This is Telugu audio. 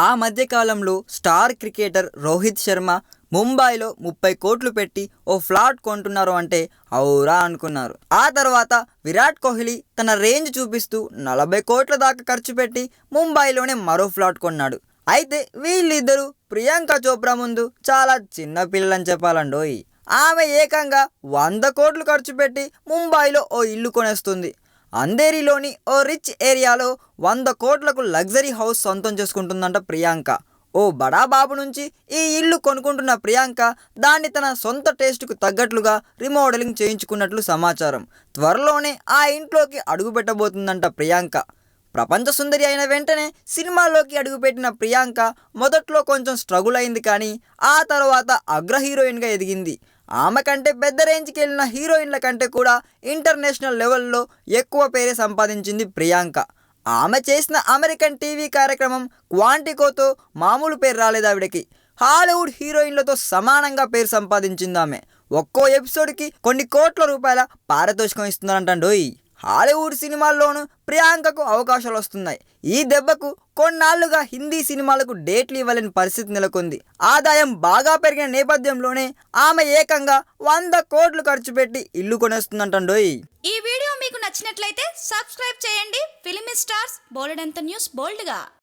ఆ మధ్యకాలంలో స్టార్ క్రికెటర్ రోహిత్ శర్మ ముంబైలో 30 కోట్లు పెట్టి ఓ ఫ్లాట్ కొంటున్నారు అంటే ఔరా అనుకున్నారు. ఆ తర్వాత విరాట్ కోహ్లీ తన రేంజ్ చూపిస్తూ 40 కోట్ల దాకా ఖర్చు పెట్టి ముంబైలోనే మరో ఫ్లాట్ కొన్నాడు. అయితే వీళ్ళిద్దరూ ప్రియాంక చోప్రా ముందు చాలా చిన్న పిల్లలని చెప్పాలండోయ్. ఆమె ఏకంగా 100 కోట్లు ఖర్చు పెట్టి ముంబైలో ఓ ఇల్లు కొనేస్తుంది. అంధేరిలోని ఓ రిచ్ ఏరియాలో 100 కోట్లకు లగ్జరీ హౌస్ సొంతం చేసుకుంటుందంట ప్రియాంక. ఓ బడా బాబు నుంచి ఈ ఇల్లు కొనుక్కుంటున్న ప్రియాంక దాన్ని తన సొంత టేస్ట్కు తగ్గట్లుగా రీమోడలింగ్ చేయించుకున్నట్లు సమాచారం. త్వరలోనే ఆ ఇంట్లోకి అడుగు పెట్టబోతుందంట ప్రియాంక. ప్రపంచ సుందరి అయిన వెంటనే సినిమాల్లోకి అడుగుపెట్టిన ప్రియాంక మొదట్లో కొంచెం స్ట్రగుల్ అయింది, కానీ ఆ తర్వాత అగ్ర హీరోయిన్గా ఎదిగింది. ఆమె కంటే పెద్ద రేంజ్కి వెళ్ళిన హీరోయిన్ల కంటే కూడా ఇంటర్నేషనల్ లెవెల్లో ఎక్కువ పేరే సంపాదించింది ప్రియాంక. ఆమె చేసిన అమెరికన్ టీవీ కార్యక్రమం క్వాంటికోతో మామూలు పేరు రాలేదు ఆవిడకి. హాలీవుడ్ హీరోయిన్లతో సమానంగా పేరు సంపాదించింది ఆమె. ఒక్కో ఎపిసోడ్కి కొన్ని కోట్ల రూపాయల పారితోషికం ఇస్తున్నారంటండోయ్. హాలీవుడ్ సినిమాల్లోనూ ప్రియాంకకు అవకాశాలు వస్తున్నాయి. ఈ దెబ్బకు కొన్నాళ్లుగా హిందీ సినిమాలకు డేట్లు ఇవ్వలేని పరిస్థితి నెలకొంది. ఆదాయం బాగా పెరిగిన నేపథ్యంలోనే ఆమె ఏకంగా 100 కోట్లు ఖర్చు పెట్టి ఇల్లు కొనేస్తుందంటండోయ్. ఈ వీడియో మీకు నచ్చినట్లయితే సబ్స్క్రైబ్ చేయండి. ఫిలిమి స్టార్స్ బోలెడంత న్యూస్ బోల్డ్గా.